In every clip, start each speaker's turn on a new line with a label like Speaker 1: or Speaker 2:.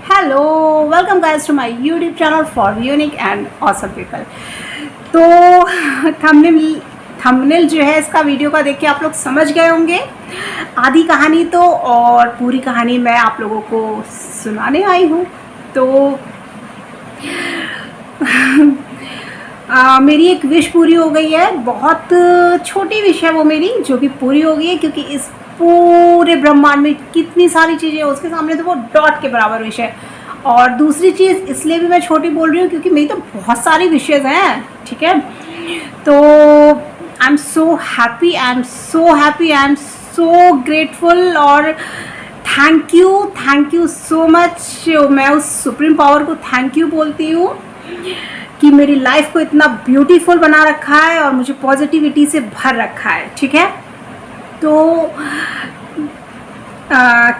Speaker 1: Hello, welcome guys to my YouTube channel for unique and awesome people. तो thumbnail जो है इसका video का देख के आप लोग समझ गए होंगे आधी कहानी तो, और पूरी कहानी मैं आप लोगों को सुनाने आई हूँ। तो मेरी एक विश पूरी हो गई है। बहुत छोटी विश है वो मेरी, जो कि पूरी हो गई है, क्योंकि इस पूरे ब्रह्मांड में कितनी सारी चीज़ें हैं उसके सामने तो वो डॉट के बराबर विश है। और दूसरी चीज़ इसलिए भी मैं छोटी बोल रही हूँ क्योंकि मेरी तो बहुत सारी विशेज़ हैं, ठीक है। तो I am so happy, I am so happy, I am so grateful, और थैंक यू सो मच। मैं उस सुप्रीम पावर को थैंक यू बोलती हूँ कि मेरी लाइफ को इतना ब्यूटीफुल बना रखा है और मुझे पॉजिटिविटी से भर रखा है, ठीक है। तो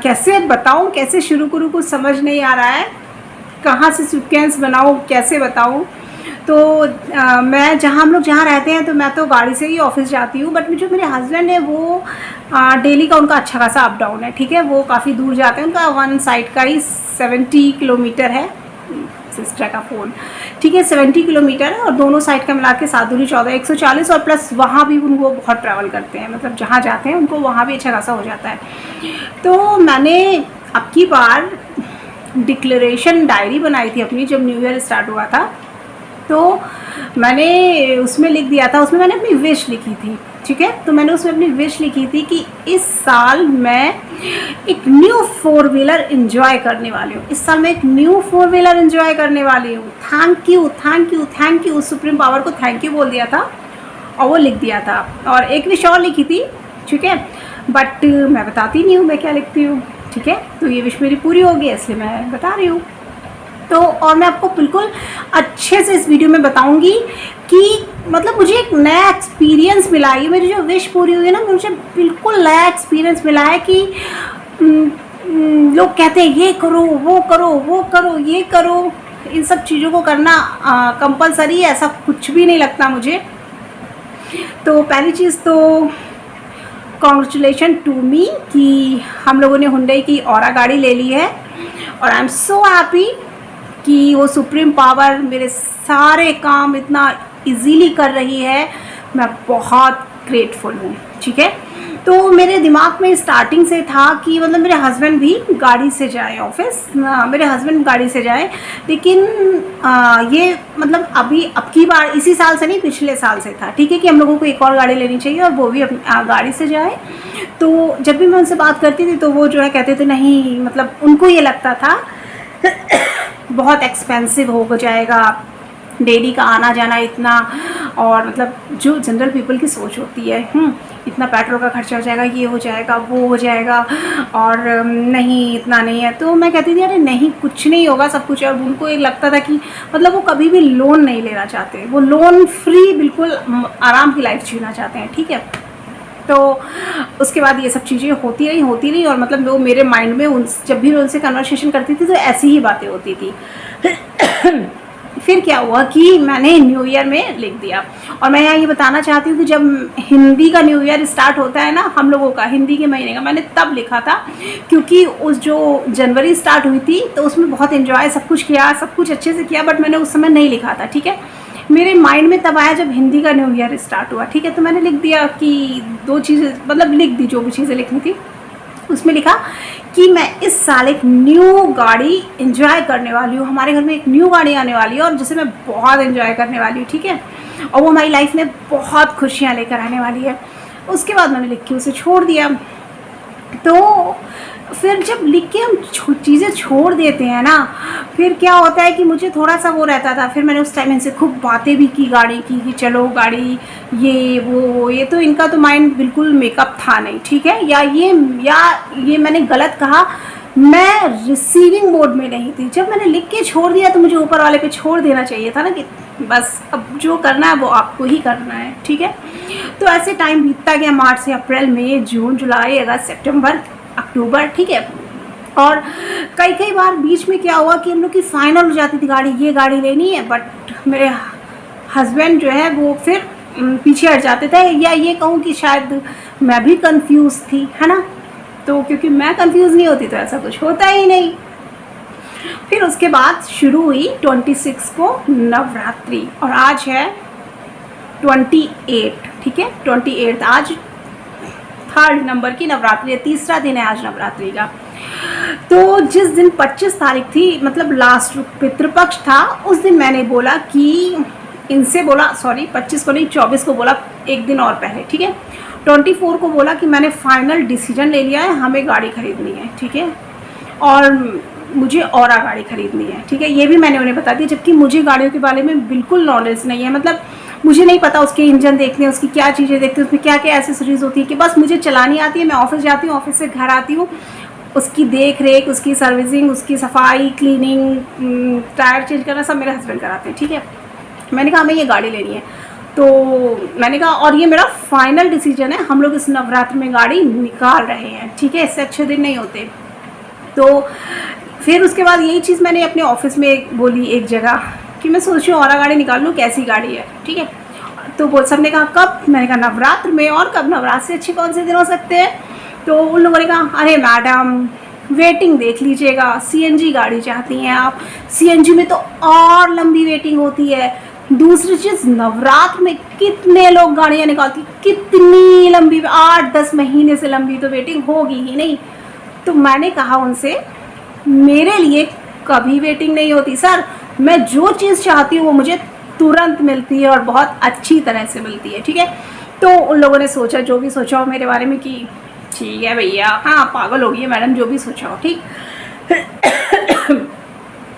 Speaker 1: कैसे बताऊं, कैसे शुरू करूं, कुछ समझ नहीं आ रहा है, कहाँ से सीक्वेंस बनाऊं, कैसे बताऊं। तो मैं हम लोग जहाँ रहते हैं तो मैं तो गाड़ी से ही ऑफिस जाती हूँ, बट जो मेरे हस्बैंड है वो डेली का उनका अच्छा खासा अप डाउन है, ठीक है। वो काफ़ी दूर जाते हैं, उनका वन साइड का ही 70 किलोमीटर है। सिस्टर का फ़ोन, ठीक है, 70 किलोमीटर है, और दोनों साइड का मिला के 7 दूनी 14, 140, और प्लस वहाँ भी उनको बहुत ट्रैवल करते हैं, मतलब जहाँ जाते हैं उनको वहाँ भी अच्छा खासा हो जाता है। तो मैंने अब की बार डिक्लेरेशन डायरी बनाई थी अपनी, जब न्यू ईयर स्टार्ट हुआ था, तो मैंने उसमें लिख दिया था, उसमें मैंने अपनी विश लिखी थी, ठीक है। तो मैंने उसमें अपनी विश लिखी थी कि इस साल मैं एक न्यू 4 व्हीलर एंजॉय करने वाली हूँ, इस साल मैं एक न्यू 4 व्हीलर एंजॉय करने वाली हूँ। Thank you thank you thank you, supreme power को थैंक यू बोल दिया था और वो लिख दिया था। और एक विश और लिखी थी, ठीक है, बट मैं बताती नहीं हूँ मैं क्या लिखती हूँ, ठीक है। तो ये विश मेरी पूरी होगी इसलिए मैं बता रही हूँ। तो और मैं आपको बिल्कुल अच्छे से इस वीडियो में बताऊंगी कि मतलब मुझे एक नया एक्सपीरियंस मिला है। ये मेरी जो विश पूरी हुई है ना, मुझे बिल्कुल नया एक्सपीरियंस मिला है कि लोग कहते हैं ये करो वो करो वो करो ये करो, इन सब चीज़ों को करना कंपलसरी है, ऐसा कुछ भी नहीं लगता मुझे। तो पहली चीज़ तो कॉन्ग्रेचुलेशन टू मी कि हम लोगों ने हुंडई की ऑरा गाड़ी ले ली है, और आई एम सो हैप्पी कि वो सुप्रीम पावर मेरे सारे काम इतना इजीली कर रही है। मैं बहुत ग्रेटफुल हूँ, ठीक है। तो मेरे दिमाग में स्टार्टिंग से था कि मतलब मेरे हस्बैंड भी गाड़ी से जाए ऑफिस, मेरे हस्बैंड गाड़ी से जाए, लेकिन ये मतलब अभी अब की बार इसी साल से नहीं, पिछले साल से था, ठीक है, कि हम लोगों को एक और गाड़ी लेनी चाहिए और वो भी गाड़ी से जाए। तो जब भी मैं उनसे बात करती थी तो वो जो है कहते थे नहीं, मतलब उनको ये लगता था बहुत एक्सपेंसिव हो जाएगा डेली का आना जाना इतना, और मतलब जो जनरल पीपल की सोच होती है, इतना पेट्रोल का खर्चा हो जाएगा, ये हो जाएगा वो हो जाएगा, और नहीं इतना नहीं है। तो मैं कहती थी अरे नहीं, कुछ नहीं होगा, सब कुछ है। और उनको ये लगता था कि मतलब वो कभी भी लोन नहीं लेना चाहते, वो लोन फ्री बिल्कुल आराम की लाइफ जीना चाहते हैं, ठीक है। तो उसके बाद ये सब चीज़ें होती रही, और मतलब वो मेरे माइंड में जब भी मैं उनसे कन्वर्सेशन करती थी तो ऐसी ही बातें होती थी। फिर क्या हुआ कि मैंने न्यू ईयर में लिख दिया, और मैं यहाँ ये बताना चाहती हूँ कि जब हिंदी का न्यू ईयर स्टार्ट होता है ना हम लोगों का, हिंदी के महीने का, मैंने तब लिखा था क्योंकि उस जो जनवरी स्टार्ट हुई थी तो उसमें बहुत एंजॉय सब कुछ किया, सब कुछ अच्छे से किया, बट मैंने उस समय नहीं लिखा था, ठीक है। मेरे माइंड में तब आया जब हिंदी का न्यू ईयर स्टार्ट हुआ, ठीक है। तो मैंने लिख दिया कि 2 चीज़ें, मतलब लिख दी जो भी चीज़ें लिखनी थी। उसमें लिखा कि मैं इस साल एक न्यू गाड़ी एंजॉय करने वाली हूँ, हमारे घर में एक न्यू गाड़ी आने वाली है और जिसे मैं बहुत एंजॉय करने वाली हूँ, ठीक है, और वो हमारी लाइफ में बहुत खुशियाँ लेकर आने वाली है। उसके बाद मैंने लिख के उसे छोड़ दिया। तो फिर जब लिख के हम चीज़ें छोड़ देते हैं ना, फिर क्या होता है कि मुझे थोड़ा सा वो रहता था। फिर मैंने उस टाइम इनसे खूब बातें भी की गाड़ी की, कि चलो गाड़ी ये वो, ये तो इनका तो माइंड बिल्कुल मेकअप था नहीं, ठीक है, या ये मैंने गलत कहा, मैं रिसीविंग मोड में नहीं थी। जब मैंने लिख के छोड़ दिया तो मुझे ऊपर वाले पे छोड़ देना चाहिए था ना, कि बस अब जो करना है वो आपको ही करना है, ठीक है। तो ऐसे टाइम बीतता गया, मार्च से अप्रैल, मई, जून, जुलाई, अगस्त, सितंबर, अक्टूबर, ठीक है। और कई बार बीच में क्या हुआ कि हम लोग की फाइनल हो जाती थी गाड़ी, ये गाड़ी लेनी है, बट मेरे हस्बैंड जो है वो फिर पीछे हट जाते थे, या ये कहूँ कि शायद मैं भी कंफ्यूज थी, है ना। तो क्योंकि मैं कंफ्यूज नहीं होती तो ऐसा कुछ होता ही नहीं। फिर उसके बाद शुरू हुई 26 को नवरात्रि और आज है 28, ठीक है 28, आज 3rd नंबर की नवरात्रि है, तीसरा दिन है आज नवरात्रि का। तो जिस दिन 25 तारीख थी, मतलब लास्ट पितृपक्ष था, उस दिन मैंने बोला कि इनसे बोला, सॉरी 25 को नहीं 24 को बोला, एक दिन और पहले, ठीक है 24 को बोला कि मैंने फाइनल डिसीजन ले लिया है, हमें गाड़ी खरीदनी है, ठीक है, और मुझे औरा गाड़ी खरीदनी है, ठीक है। ये भी मैंने उन्हें बता दिया, जबकि मुझे गाड़ियों के बारे में बिल्कुल नॉलेज नहीं है, मतलब मुझे नहीं पता उसके इंजन देखने, उसकी क्या चीज़ें देखते हैं, उसमें क्या क्या एसेसरीज होती है, कि बस मुझे चलानी आती है। मैं ऑफिस जाती हूँ, ऑफिस से घर आती हूँ, उसकी देख रेख, उसकी सर्विसिंग, उसकी सफाई, क्लीनिंग, टायर चेंज करना सब मेरे हस्बैंड कराते हैं, ठीक है। मैंने कहा हमें ये गाड़ी लेनी है, तो मैंने कहा और ये मेरा फाइनल डिसीजन है, हम लोग इस नवरात्र में गाड़ी निकाल रहे हैं, ठीक है, इससे अच्छे दिन नहीं होते। तो फिर उसके बाद यही चीज़ मैंने अपने ऑफिस में बोली एक जगह कि मैं सोच रही हूँ औरा गाड़ी निकाल लूँ, कैसी गाड़ी है, ठीक है। तो वो सबने कहा कब, मैंने कहा नवरात्र में, और कब, नवरात्र से अच्छे कौन से दिन हो सकते हैं। तो उन लोगों ने कहा अरे मैडम वेटिंग देख लीजिएगा, CNG गाड़ी चाहती हैं आप, CNG में तो और लंबी वेटिंग होती है। दूसरी चीज़, नवरात्र में कितने लोग गाड़ियाँ निकालती, कितनी लंबी, 8-10 महीने से लंबी तो वेटिंग होगी ही नहीं। तो मैंने कहा उनसे मेरे लिए कभी वेटिंग नहीं होती सर, मैं जो चीज़ चाहती हूँ वो मुझे तुरंत मिलती है और बहुत अच्छी तरह से मिलती है, ठीक है। तो उन लोगों ने सोचा जो भी सोचा हो मेरे बारे में कि ठीक है भैया, हाँ पागल हो गई है मैडम, जो भी सोचा हो, ठीक।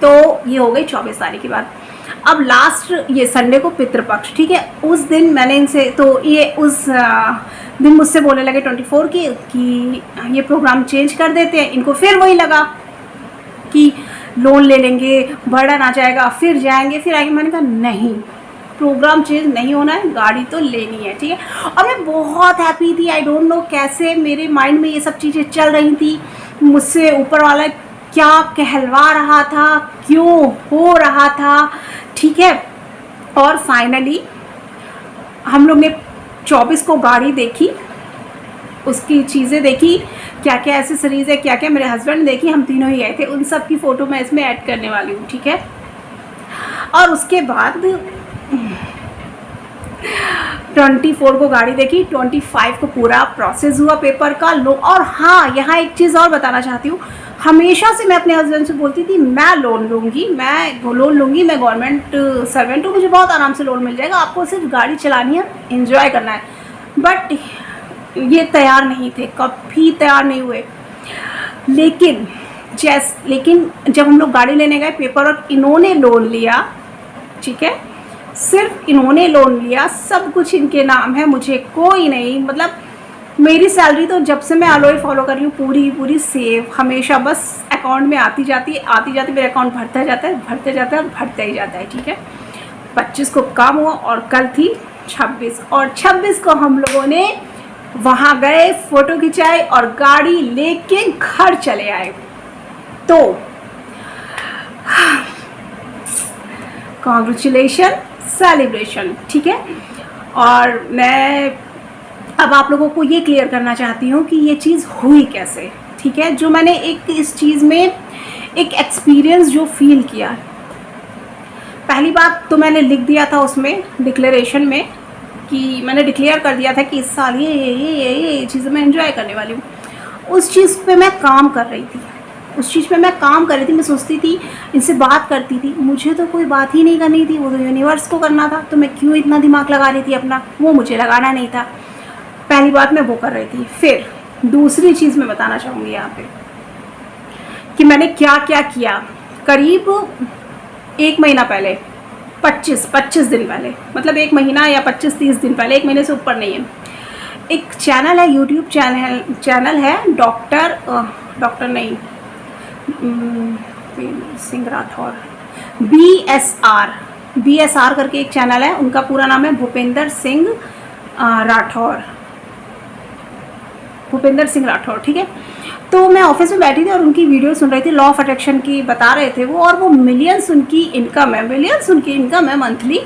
Speaker 1: तो ये हो गई 24 तारीख की बात। अब लास्ट ये संडे को पितृपक्ष, ठीक है, उस दिन मैंने इनसे, तो ये उस दिन मुझसे बोलने लगे 24 की कि ये प्रोग्राम चेंज कर देते हैं। इनको फिर वही लगा कि लोन ले लेंगे, बर्डन आ जाएगा, फिर जाएंगे फिर आएंगे। मैंने कहा नहीं, प्रोग्राम चेंज नहीं होना है, गाड़ी तो लेनी है, ठीक है। और मैं बहुत हैप्पी थी, आई डोंट नो कैसे मेरे माइंड में ये सब चीज़ें चल रही थी, मुझसे ऊपर वाला क्या कहलवा रहा था, क्यों हो रहा था, ठीक है। और फाइनली हम लोग ने 24 को गाड़ी देखी, उसकी चीज़ें देखी, क्या क्या एसेसरीज़ है, क्या क्या मेरे हस्बैंड ने देखी, हम तीनों ही गए थे, उन सब की फ़ोटो मैं इसमें ऐड करने वाली हूँ, ठीक है। और उसके बाद 24 को गाड़ी देखी, 25 को पूरा प्रोसेस हुआ पेपर का लो। और हाँ, यहाँ एक चीज़ और बताना चाहती हूँ, हमेशा से मैं अपने हस्बैंड से बोलती थी मैं लोन लूँगी, मैं गवर्नमेंट सर्वेंट हूँ, मुझे बहुत आराम से लोन मिल जाएगा, आपको सिर्फ गाड़ी चलानी है, एंजॉय करना है। बट ये तैयार नहीं थे, कभी तैयार नहीं हुए। लेकिन जब हम लोग गाड़ी लेने गए, पेपर और इन्होंने लोन लिया, ठीक है, सिर्फ इन्होंने लोन लिया, सब कुछ इनके नाम है, मुझे कोई नहीं। मतलब मेरी सैलरी तो जब से मैं आलोई फॉलो कर रही हूँ पूरी सेव, हमेशा बस अकाउंट में आती जाती मेरे अकाउंट भरता जाता है और भरता ही जाता है, ठीक है। 25 को काम हुआ और कल थी 26, और 26 को हम लोगों ने वहाँ गए, फ़ोटो खिंचाए और गाड़ी लेके घर चले आए। तो कॉन्ग्रेचुलेशन, सेलिब्रेशन, ठीक है। और मैं अब आप लोगों को ये क्लियर करना चाहती हूँ कि ये चीज़ हुई कैसे, ठीक है। जो मैंने एक इस चीज़ में एक एक्सपीरियंस जो फील किया, पहली बात तो मैंने लिख दिया था उसमें डिक्लेरेशन में कि मैंने डिक्लेयर कर दिया था कि इस साल ये चीज़ें मैं एंजॉय करने वाली हूँ। उस चीज़ पे मैं काम कर रही थी, मैं सोचती थी, इनसे बात करती थी, मुझे तो कोई बात ही नहीं करनी थी, वो तो यूनिवर्स को करना था, तो मैं क्यों इतना दिमाग लगा रही थी अपना, वो मुझे लगाना नहीं था। पहली बात मैं वो कर रही थी। फिर दूसरी चीज़ मैं बताना चाहूँगी यहाँ पे कि मैंने क्या क्या किया। करीब 1 महीना पहले, 25 दिन पहले, मतलब 1 महीना या 25-30 दिन पहले, 1 महीने से ऊपर नहीं है, एक चैनल है, यूट्यूब चैनल है, डॉक्टर नहीं, सिंह राठौर, BSR करके एक चैनल है, उनका पूरा नाम है भूपेंद्र सिंह राठौर, ठीक है। तो मैं ऑफिस में बैठी थी और उनकी वीडियो सुन रही थी, लॉ ऑफ अट्रैक्शन की बता रहे थे वो, और वो मिलियंस उनकी इनकम है मंथली,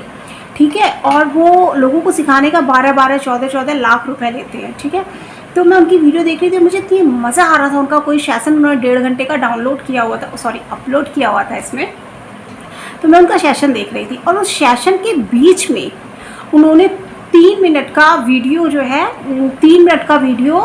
Speaker 1: ठीक है। और वो लोगों को सिखाने का 12-14 लाख रुपए लेते हैं, ठीक है। तो मैं उनकी वीडियो देख रही थी, मुझे इतनी मज़ा आ रहा था। उनका कोई सेशन उन्होंने 1.5 घंटे का डाउनलोड किया हुआ था, सॉरी अपलोड किया हुआ था इसमें। तो मैं उनका सेशन देख रही थी और उस सेशन के बीच में उन्होंने 3 मिनट का वीडियो जो है, 3 मिनट का वीडियो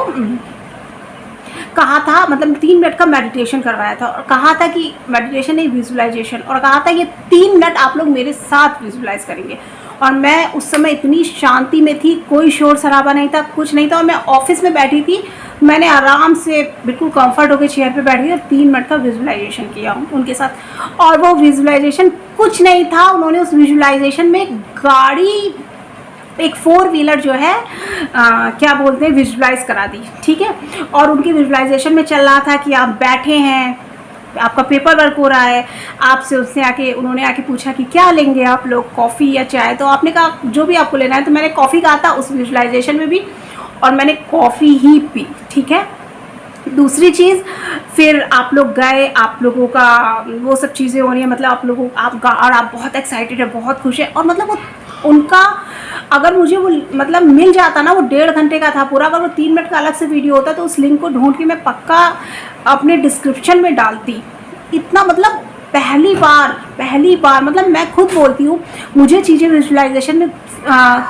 Speaker 1: कहा था, मतलब 3 मिनट का मेडिटेशन करवाया था और कहा था कि मेडिटेशन नहीं, विजुअलाइजेशन, और कहा था ये 3 मिनट आप लोग मेरे साथ विजुअलाइज करेंगे। और मैं उस समय इतनी शांति में थी, कोई शोर शराबा नहीं था, कुछ नहीं था, और मैं ऑफिस में बैठी थी। मैंने आराम से बिल्कुल कंफर्ट होकर चेयर पे बैठी और 3 मिनट का विजुअलाइजेशन किया उनके साथ। और वो विजुअलाइजेशन कुछ नहीं था, उन्होंने उस विजुअलाइजेशन में गाड़ी, एक 4 व्हीलर जो है क्या बोलते हैं, विजुअलाइज करा दी, ठीक है। और उनकी विजुअलाइजेशन में चल रहा था कि आप बैठे हैं, आपका पेपर वर्क हो रहा है, आपसे उसने आके, उन्होंने आके पूछा कि क्या लेंगे आप लोग, कॉफ़ी या चाय, तो आपने कहा जो भी आपको लेना है। तो मैंने कॉफ़ी कहा था उस विजुअलाइजेशन में भी, और मैंने कॉफ़ी ही पी, ठीक है। दूसरी चीज़, फिर आप लोग गए, आप लोगों का वो सब चीज़ें हो रही हैं, मतलब आप लोगों और आप बहुत एक्साइटेड है, बहुत खुश है। और मतलब वो उनका, अगर मुझे वो मतलब मिल जाता ना, वो 1.5 घंटे का था पूरा, अगर वो 3 मिनट का अलग से वीडियो होता तो उस लिंक को ढूंढ के मैं पक्का अपने डिस्क्रिप्शन में डालती। इतना मतलब पहली बार मतलब मैं खुद बोलती हूँ, मुझे चीज़ें विजुअलाइजेशन में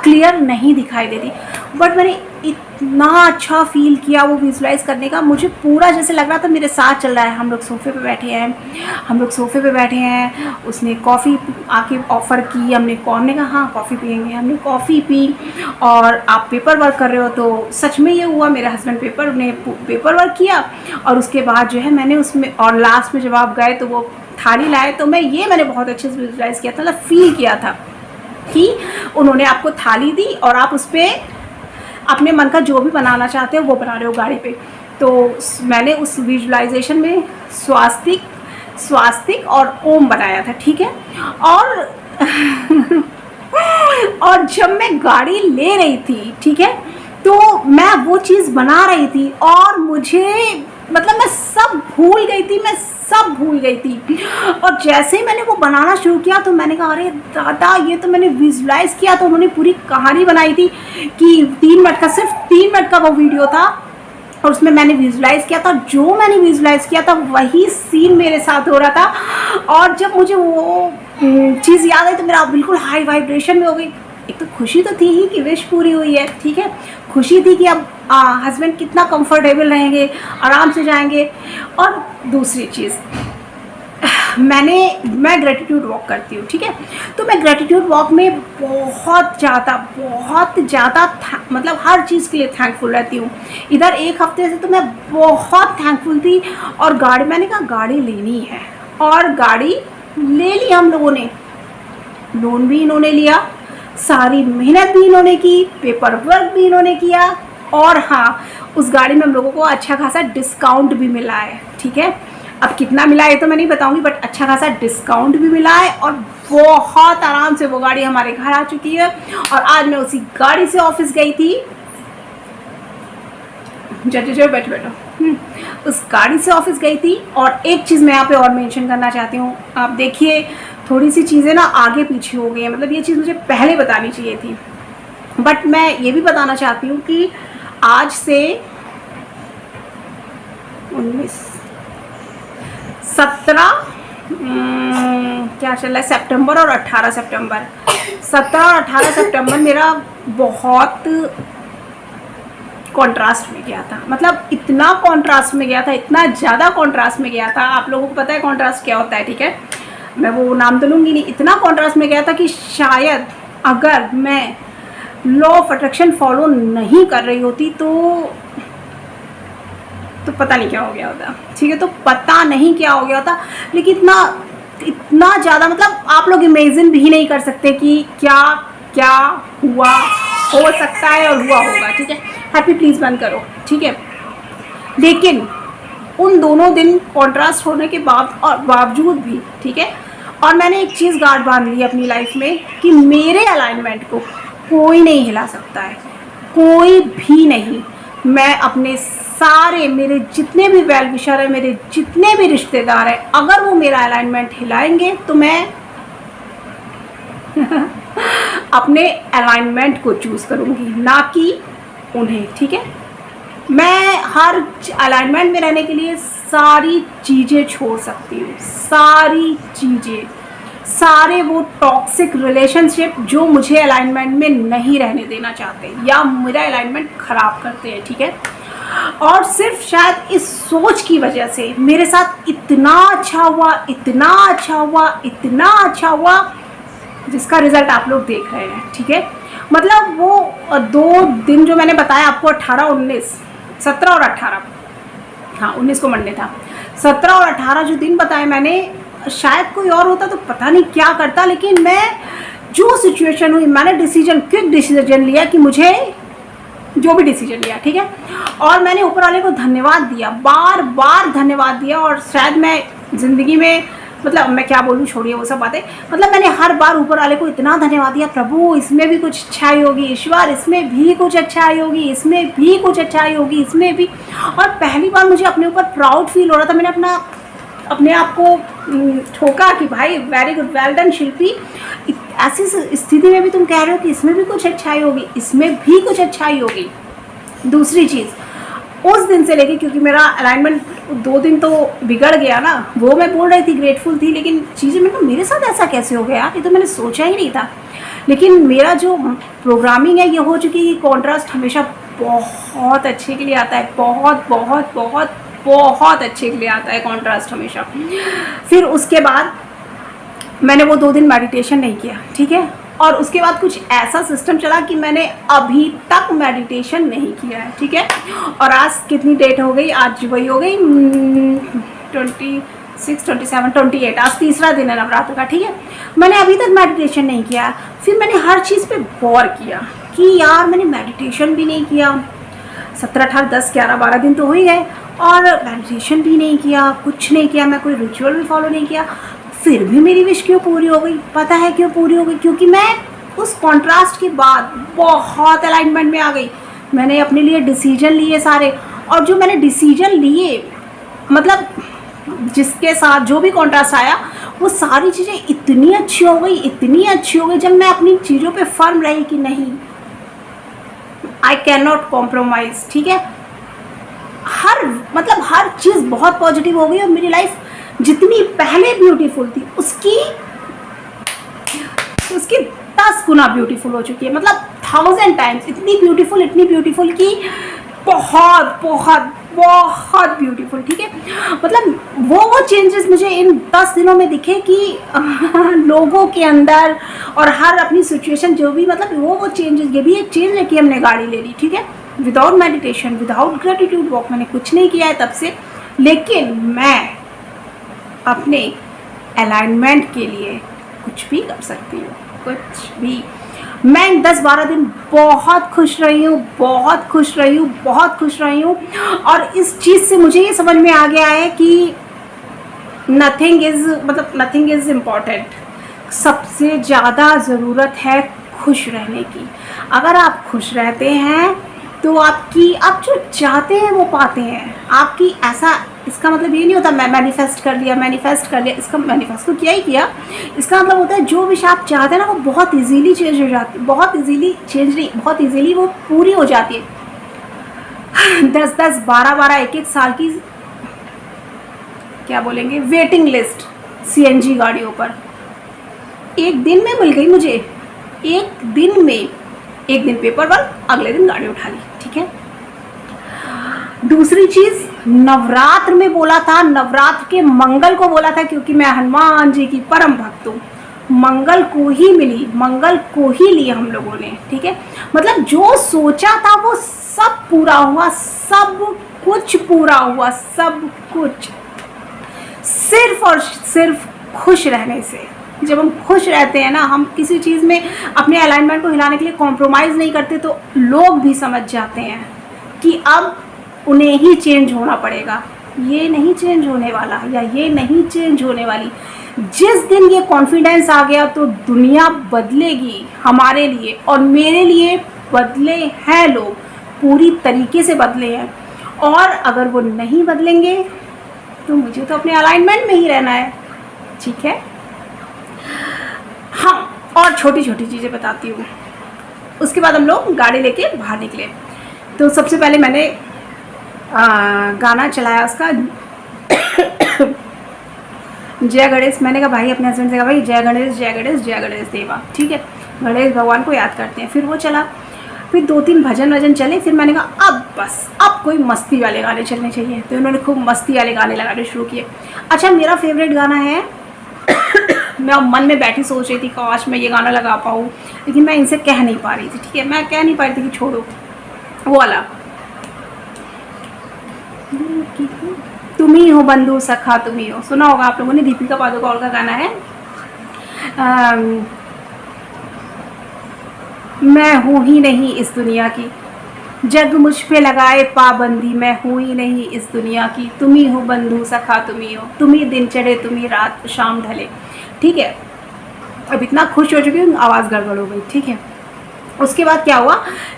Speaker 1: क्लियर नहीं दिखाई देती, बट मैंने इतना अच्छा फील किया वो विजुअलाइज करने का। मुझे पूरा जैसे लग रहा था मेरे साथ चल रहा है। हम लोग सोफे पे बैठे हैं, उसने कॉफ़ी आके ऑफ़र की, हमने कहा हाँ कॉफ़ी पियेंगे, हमने कॉफ़ी पी। और आप पेपर वर्क कर रहे हो, तो सच में ये हुआ, मेरे हस्बैंड पेपर वर्क किया, और उसके बाद जो है मैंने उसमें, और लास्ट में जब आप गए तो वो थाली लाए, तो मैंने बहुत अच्छे से विजुअलाइज किया था, मतलब फील किया था कि उन्होंने आपको थाली दी और आप उस पर अपने मन का जो भी बनाना चाहते हो वो बना रहे हो गाड़ी पे। तो मैंने उस विजुअलाइजेशन में स्वास्तिक और ओम बनाया था, ठीक है। और जब मैं गाड़ी ले रही थी, ठीक है, तो मैं वो चीज़ बना रही थी और मुझे मतलब मैं सब भूल गई थी। और जैसे ही मैंने वो बनाना शुरू किया तो मैंने कहा अरे दादा, ये तो मैंने विजुअलाइज किया। तो उन्होंने पूरी कहानी बनाई थी कि 3 मिनट का, सिर्फ 3 मिनट का वो वीडियो था, और उसमें मैंने विजुअलाइज किया था, जो मैंने विजुअलाइज किया था वही सीन मेरे साथ हो रहा था। और जब मुझे वो चीज़ याद आई तो मेरा बिल्कुल हाई वाइब्रेशन में हो गई। एक तो खुशी तो थी ही कि विश पूरी हुई है, ठीक है, खुशी थी कि अब हस्बैंड कितना कंफर्टेबल रहेंगे, आराम से जाएंगे। और दूसरी चीज़, मैं ग्रेटिट्यूड वॉक करती हूँ, ठीक है। तो मैं ग्रेटिट्यूड वॉक में बहुत ज़्यादा मतलब हर चीज़ के लिए थैंकफुल रहती हूँ। इधर एक हफ्ते से तो मैं बहुत थैंकफुल थी। और मैंने कहा गाड़ी लेनी है, और गाड़ी ले ली हम लोगों ने। लोन भी इन्होंने लिया, सारी मेहनत भी इन्होंने की, पेपर वर्क भी इन्होंने किया, और हाँ, उस गाड़ी में हम लोगों को अच्छा खासा डिस्काउंट भी मिला है, ठीक है। अब कितना मिला है तो मैं नहीं बताऊंगी, बट अच्छा खासा डिस्काउंट भी मिला है, और बहुत आराम से वो गाड़ी हमारे घर आ चुकी है। और आज मैं उसी गाड़ी से ऑफिस गई थी, बैठो उस गाड़ी से ऑफिस गई थी। और एक चीज़ मैं यहाँ पे और मेंशन करना चाहती हूँ, आप देखिए थोड़ी सी चीज़ें ना आगे पीछे हो गई हैं, मतलब ये चीज़ मुझे पहले बतानी चाहिए थी, बट मैं ये भी बताना चाहती हूँ कि आज से 17 क्या चल रहा है, सितंबर और 18 सितंबर, 17 और 18 सितंबर मेरा बहुत कॉन्ट्रास्ट में गया था। मतलब इतना कॉन्ट्रास्ट में गया था, इतना ज़्यादा कॉन्ट्रास्ट में गया था। आप लोगों को पता है कॉन्ट्रास्ट क्या होता है, ठीक है, मैं वो नाम तो लूँगी नहीं। इतना कॉन्ट्रास्ट में गया था कि शायद अगर मैं लॉ ऑफ अट्रैक्शन फॉलो नहीं कर रही होती तो पता नहीं क्या हो गया होता, ठीक है। तो पता नहीं क्या हो गया होता, लेकिन इतना ज़्यादा, मतलब आप लोग इमेजिन भी नहीं कर सकते कि क्या क्या हुआ, हो सकता है और हुआ होगा, ठीक है। हैप्पी प्लीज़ बंद करो, ठीक है। लेकिन उन दोनों दिन कॉन्ट्रास्ट होने के बावजूद भी, ठीक है, और मैंने एक चीज़ गांठ बांध ली अपनी लाइफ में कि मेरे अलाइनमेंट को कोई नहीं हिला सकता है, कोई भी नहीं। मैं अपने सारे, मेरे जितने भी वेल विशर है, मेरे जितने भी रिश्तेदार हैं, अगर वो मेरा अलाइनमेंट हिलाएंगे तो मैं अपने अलाइनमेंट को चूज़ करूँगी, ना कि उन्हें, ठीक है। मैं हर अलाइनमेंट में रहने के लिए सारी चीज़ें छोड़ सकती हूँ, सारी चीज़ें, सारे वो टॉक्सिक रिलेशनशिप जो मुझे अलाइनमेंट में नहीं रहने देना चाहते या मेरा अलाइनमेंट ख़राब करते हैं, ठीक है। और सिर्फ शायद इस सोच की वजह से मेरे साथ इतना अच्छा हुआ, इतना अच्छा हुआ, इतना अच्छा हुआ, जिसका रिजल्ट आप लोग देख रहे हैं, ठीक है। मतलब वो 2 दिन जो मैंने बताया आपको, 18, 19, 17 और 18, हाँ 19 को मंडे था, 17 और 18 जो दिन बताए मैंने, शायद कोई और होता तो पता नहीं क्या करता, लेकिन मैं जो सिचुएशन हुई, मैंने क्विक डिसीजन लिया कि मुझे जो भी डिसीजन लिया, ठीक है। और मैंने ऊपर वाले को धन्यवाद दिया, बार बार धन्यवाद दिया। और शायद मैं ज़िंदगी में, मतलब मैं क्या बोलूँ, छोड़िए वो सब बातें, मतलब मैंने हर बार ऊपर वाले को इतना धन्यवाद दिया, प्रभु इसमें भी कुछ अच्छाई होगी, ईश्वर इसमें भी कुछ अच्छाई होगी, इसमें भी कुछ अच्छाई होगी, इसमें भी। और पहली बार मुझे अपने ऊपर प्राउड फील हो रहा था। मैंने अपने आप को ठोका कि भाई वेरी गुड, वेल डन शिल्पी, ऐसी स्थिति में भी तुम कह रहे हो कि इसमें भी कुछ अच्छाई होगी, इसमें भी कुछ अच्छाई होगी। दूसरी चीज़, उस दिन से लेके, क्योंकि मेरा अलाइनमेंट 2 दिन तो बिगड़ गया ना, वो मैं बोल रही थी, ग्रेटफुल थी, लेकिन चीज़ें मेरे साथ ऐसा कैसे हो गया, ये तो मैंने सोचा ही नहीं था। लेकिन मेरा जो प्रोग्रामिंग है ये हो चुकी है कि कॉन्ट्रास्ट हमेशा बहुत अच्छे के लिए आता है, बहुत बहुत बहुत बहुत अच्छे के लिए आता है कॉन्ट्रास्ट हमेशा। फिर उसके बाद मैंने वो 2 दिन मेडिटेशन नहीं किया, ठीक है। और उसके बाद कुछ ऐसा सिस्टम चला कि मैंने अभी तक मेडिटेशन नहीं किया है, ठीक है। और आज कितनी डेट हो गई, आज वही हो गई 26, 27, 28, आज तीसरा दिन है नवरात्र का, ठीक है। मैंने अभी तक मेडिटेशन नहीं किया। फिर मैंने हर चीज़ पे गौर किया कि यार मैंने मेडिटेशन भी नहीं किया, 17, 18, 10, 11, 12 दिन तो हो ही गए, और मेडिटेशन भी नहीं किया, कुछ नहीं किया, मैं कोई रिचुअल भी फॉलो नहीं किया, फिर भी मेरी विश क्यों पूरी हो गई? पता है क्यों पूरी हो गई? क्योंकि मैं उस कॉन्ट्रास्ट के बाद बहुत अलाइनमेंट में आ गई। मैंने अपने लिए डिसीजन लिए सारे, और जो मैंने डिसीजन लिए, मतलब जिसके साथ जो भी कॉन्ट्रास्ट आया, वो सारी चीज़ें इतनी अच्छी हो गई, इतनी अच्छी हो गई, जब मैं अपनी चीज़ों पे फर्म रही कि नहीं, आई कैन नॉट कॉम्प्रोमाइज़, ठीक है। हर चीज़ बहुत पॉजिटिव हो गई, और मेरी लाइफ जितनी पहले ब्यूटीफुल थी उसकी 10 गुना ब्यूटीफुल हो चुकी है, मतलब 1000 टाइम्स इतनी ब्यूटीफुल कि बहुत बहुत बहुत ब्यूटीफुल, ठीक है। मतलब वो चेंजेस मुझे इन 10 दिनों में दिखे कि लोगों के अंदर और हर अपनी सिचुएशन जो भी, मतलब वो चेंजेस, ये भी एक चेंज है कि हमने गाड़ी ले ली, ठीक है, without meditation, without gratitude walk, मैंने कुछ नहीं किया है तब से। लेकिन मैं अपने अलाइनमेंट के लिए कुछ भी कर सकती हूँ, कुछ भी। मैं 10-12 दिन बहुत खुश रही हूँ, बहुत खुश रही हूँ, बहुत खुश रही हूँ। और इस चीज़ से मुझे ये समझ में आ गया है कि नथिंग इज़ इम्पॉर्टेंट। सबसे ज़्यादा ज़रूरत है खुश रहने की। अगर आप खुश रहते हैं तो आप जो चाहते हैं वो पाते हैं। आपकी ऐसा, इसका मतलब ये नहीं होता मैं मैनिफेस्ट कर लिया, इसका मैनिफेस्ट तो किया ही किया। इसका मतलब होता है जो विश आप चाहते हैं ना, वो बहुत इजीली चेंज हो जाती है, बहुत इजीली वो पूरी हो जाती है। 10-10, 12-12, 1-1 साल की, क्या बोलेंगे, वेटिंग लिस्ट CNG गाड़ियों पर एक दिन में मिल गई मुझे। एक दिन पेपर वर्क, अगले दिन गाड़ी उठा ली, ठीक है। दूसरी चीज, नवरात्र में बोला था, नवरात्र के मंगल को बोला था, क्योंकि मैं हनुमान जी की परम भक्त हूँ। मंगल को ही मिली, मंगल को ही लिया हम लोगों ने, ठीक है। मतलब जो सोचा था वो सब पूरा हुआ, सब कुछ पूरा हुआ, सब कुछ सिर्फ और सिर्फ खुश रहने से। जब हम खुश रहते हैं ना, हम किसी चीज़ में अपने अलाइनमेंट को हिलाने के लिए कॉम्प्रोमाइज़ नहीं करते, तो लोग भी समझ जाते हैं कि अब उन्हें ही चेंज होना पड़ेगा, ये नहीं चेंज होने वाला, या ये नहीं चेंज होने वाली। जिस दिन ये कॉन्फिडेंस आ गया तो दुनिया बदलेगी हमारे लिए, और मेरे लिए बदले हैं लोग, पूरी तरीके से बदले हैं। और अगर वो नहीं बदलेंगे तो मुझे तो अपने अलाइनमेंट में ही रहना है, ठीक है। हाँ, और छोटी छोटी चीज़ें बताती हूँ। उसके बाद हम लोग गाड़ी लेके बाहर निकले। तो सबसे पहले मैंने गाना चलाया उसका जय गणेश। मैंने कहा भाई, अपने हस्बैंड से कहा भाई जय गणेश जय गणेश जय गणेश देवा, ठीक है, गणेश भगवान को याद करते हैं। फिर वो चला, फिर 2-3 भजन चले। फिर मैंने कहा अब बस, अब कोई मस्ती वाले गाने चलने चाहिए। तो उन्होंने खूब मस्ती वाले गाने लगाने शुरू किए। अच्छा, मेरा फेवरेट गाना है मैं मन में बैठी सोच रही थी काश मैं ये गाना लगा पाऊँ, लेकिन मैं इनसे कह नहीं पा रही थी, ठीक है, मैं कह नहीं पा रही थी कि छोड़ो वो वाला, तुम ही हो बंधु सखा तुम ही हो, सुना होगा आप लोगों ने, दीपिका पादुकोण का गाना है। मैं हूँ ही नहीं इस दुनिया की, जग मुझ पे लगाए पाबंदी, मैं हूँ ही नहीं इस दुनिया की, तुम ही हो बंधु सखा तुम ही हो, तुम ही दिन चढ़े तुम ही रात शाम ढले, ठीक है। अब इतना खुश हो चुकी हूँ, आवाज़ गड़बड़ हो गई, ठीक है। उसके बाद क्या हुआ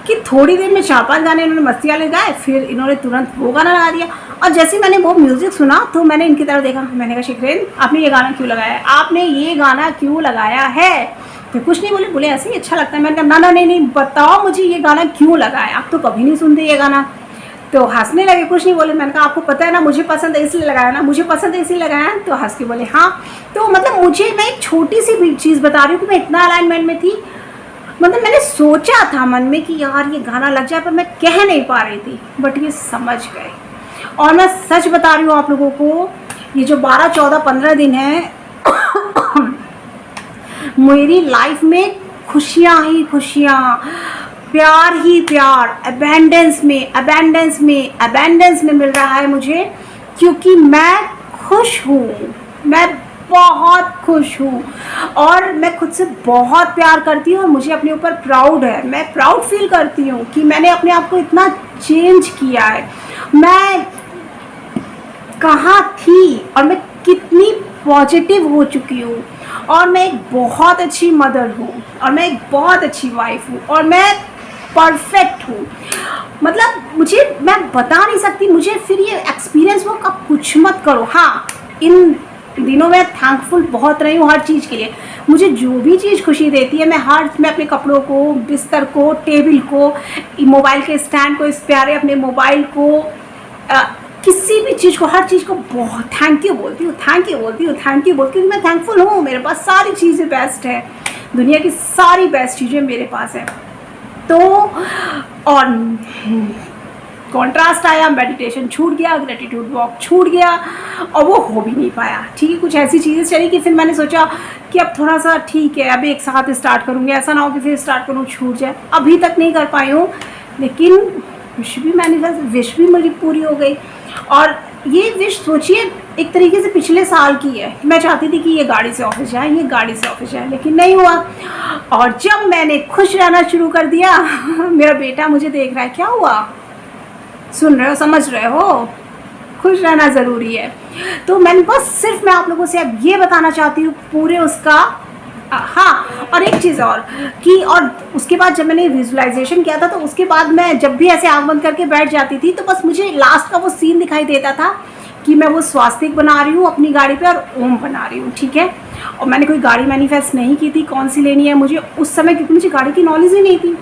Speaker 1: कि थोड़ी देर में 4-5 गाने इन्होंने मस्ती वाले गाए, फिर इन्होंने तुरंत वो गाना लगा दिया। और जैसे मैंने वो म्यूज़िक सुना तो मैंने इनकी तरफ देखा, मैंने कहा शिखरेन आपने ये गाना क्यों लगाया है, आपने ये गाना क्यों लगाया है। तो कुछ नहीं बोले, बोले ऐसे ही अच्छा लगता है। मैंने कहा ना नहीं बताओ मुझे ये गाना क्यों लगाया, आप तो कभी नहीं सुनते ये गाना। तो हंसने लगे, कुछ नहीं बोले। मैंने कहा आपको पता है ना मुझे पसंद है इसलिए लगाया ना, मुझे पसंद है इसलिए लगाया। तो हंस के बोले हाँ। तो मतलब मुझे, मैं एक छोटी सी भी चीज़ बता रही हूँ कि मैं इतना अलाइनमेंट में थी, मतलब मैंने सोचा था मन में कि यार ये गाना लग जाए, पर मैं कह नहीं पा रही थी, बट ये समझ गए। और मैं सच बता रही हूँ आप लोगों को, ये जो 12, 14, 15 दिन है मेरी लाइफ में खुशियाँ ही खुशियाँ, प्यार ही प्यार, अबेंडेंस में मिल रहा है मुझे, क्योंकि मैं खुश हूँ, मैं बहुत खुश हूँ और मैं खुद से बहुत प्यार करती हूँ और मुझे अपने ऊपर प्राउड है। मैं प्राउड फील करती हूँ कि मैंने अपने आप को इतना चेंज किया है। मैं कहाँ थी और मैं कितनी पॉजिटिव हो चुकी हूँ, और मैं एक बहुत अच्छी मदर हूँ, और मैं एक बहुत अच्छी वाइफ हूँ, और मैं परफेक्ट हूँ। मतलब मुझे, मैं बता नहीं सकती, मुझे फिर ये एक्सपीरियंस वो कब कुछ मत करो। हाँ, इन दिनों में थैंकफुल बहुत रही हूँ हर चीज़ के लिए। मुझे जो भी चीज़ खुशी देती है, मैं अपने कपड़ों को, बिस्तर को, टेबल को, मोबाइल के स्टैंड को, इस प्यारे अपने मोबाइल को, किसी भी चीज़ को, हर चीज़ को बहुत थैंक यू बोलती हूँ, क्योंकि मैं थैंकफुल हूँ। मेरे पास सारी चीज़ें बेस्ट है, दुनिया की सारी बेस्ट चीज़ें मेरे पास है। तो और कॉन्ट्रास्ट आया, मेडिटेशन छूट गया, ग्रेटिट्यूड वॉक छूट गया, और वो हो भी नहीं पाया, ठीक है। कुछ ऐसी चीज़ें चली कि फिर मैंने सोचा कि अब थोड़ा सा ठीक है, अब एक साथ स्टार्ट करूँगी, ऐसा ना हो कि फिर स्टार्ट करूँ छूट जाए। अभी तक नहीं कर पाई हूँ, लेकिन विश भी मेरी पूरी हो गई। और ये विश सोचिए एक तरीके से पिछले साल की है। मैं चाहती थी कि ये गाड़ी से ऑफिस जाए, लेकिन नहीं हुआ। और जब मैंने खुश रहना शुरू कर दिया मेरा बेटा मुझे देख रहा है, क्या हुआ, सुन रहे हो, समझ रहे हो, खुश रहना ज़रूरी है। तो मैंने बस सिर्फ मैं आप लोगों से अब ये बताना चाहती हूँ पूरे उसका। हाँ, और एक चीज़ और कि, और उसके बाद जब मैंने विजुअलाइजेशन किया था, तो उसके बाद मैं जब भी ऐसे आँख बंद करके बैठ जाती थी, तो बस मुझे लास्ट का वो सीन दिखाई देता था कि मैं वो स्वास्तिक बना रही हूँ अपनी गाड़ी पे और ओम बना रही हूँ, ठीक है। और मैंने कोई गाड़ी मैनिफेस्ट नहीं की थी कौन सी लेनी है मुझे उस समय, क्योंकि मुझे गाड़ी की नॉलेज ही नहीं थी।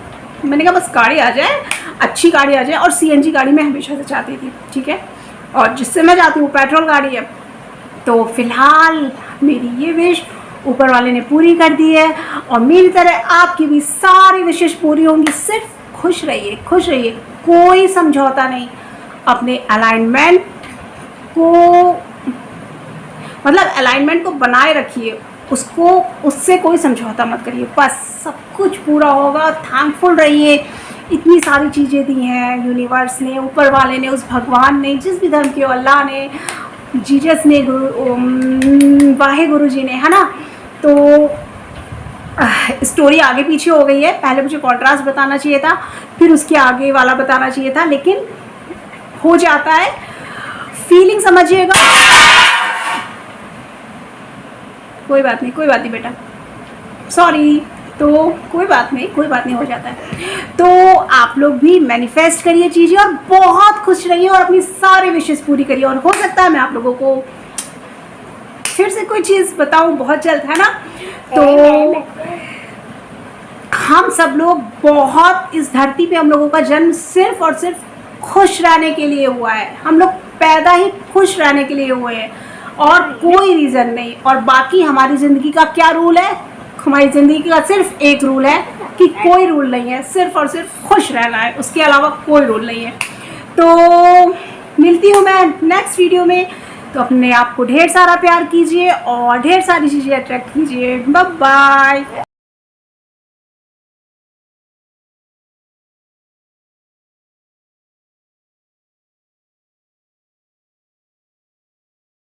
Speaker 1: मैंने कहा बस गाड़ी आ जाए, अच्छी गाड़ी आ जाए, और CNG गाड़ी मैं हमेशा से चाहती थी, ठीक है। और जिससे मैं चाहती हूँ पेट्रोल गाड़ी है। तो फिलहाल मेरी ये विश ऊपर वाले ने पूरी कर दी है, और मेरी तरह आपकी भी सारी विशेष पूरी होंगी। सिर्फ खुश रहिए, कोई समझौता नहीं, अपने अलाइनमेंट को, मतलब अलाइनमेंट को बनाए रखिए, उससे कोई समझौता मत करिए, बस सब कुछ पूरा होगा। थैंकफुल रहिए, इतनी सारी चीज़ें दी हैं यूनिवर्स ने, ऊपर वाले ने, उस भगवान ने, जिस भी धर्म के, अल्लाह ने, जीसस ने, वाहे गुरु जी ने, है ना। तो स्टोरी आगे पीछे हो गई है, पहले मुझे कॉन्ट्रास्ट बताना चाहिए था, फिर उसके आगे वाला बताना चाहिए था, लेकिन हो जाता है। फीलिंग समझिएगा। कोई बात नहीं बेटा, सॉरी। तो कोई बात नहीं, हो जाता है। तो आप लोग भी मैनिफेस्ट करिए चीज़ें, और बहुत खुश रहिए, और अपनी सारी विशेष पूरी करिए। और हो सकता है मैं आप लोगों को फिर से कोई चीज़ बताऊं बहुत जल्द, है ना। तो हम सब लोग बहुत, इस धरती पे हम लोगों का जन्म सिर्फ और सिर्फ खुश रहने के लिए हुआ है, हम लोग पैदा ही खुश रहने के लिए हुए हैं और कोई रीज़न नहीं। और बाकी हमारी ज़िंदगी का क्या रूल है, हमारी ज़िंदगी का सिर्फ एक रूल है कि कोई रूल नहीं है, सिर्फ और सिर्फ खुश रहना है, उसके अलावा कोई रूल नहीं है। तो मिलती हूँ मैं नेक्स्ट वीडियो में। तो अपने आप को ढेर सारा प्यार कीजिए और ढेर सारी चीज़ें अट्रैक्ट कीजिए। Bye bye.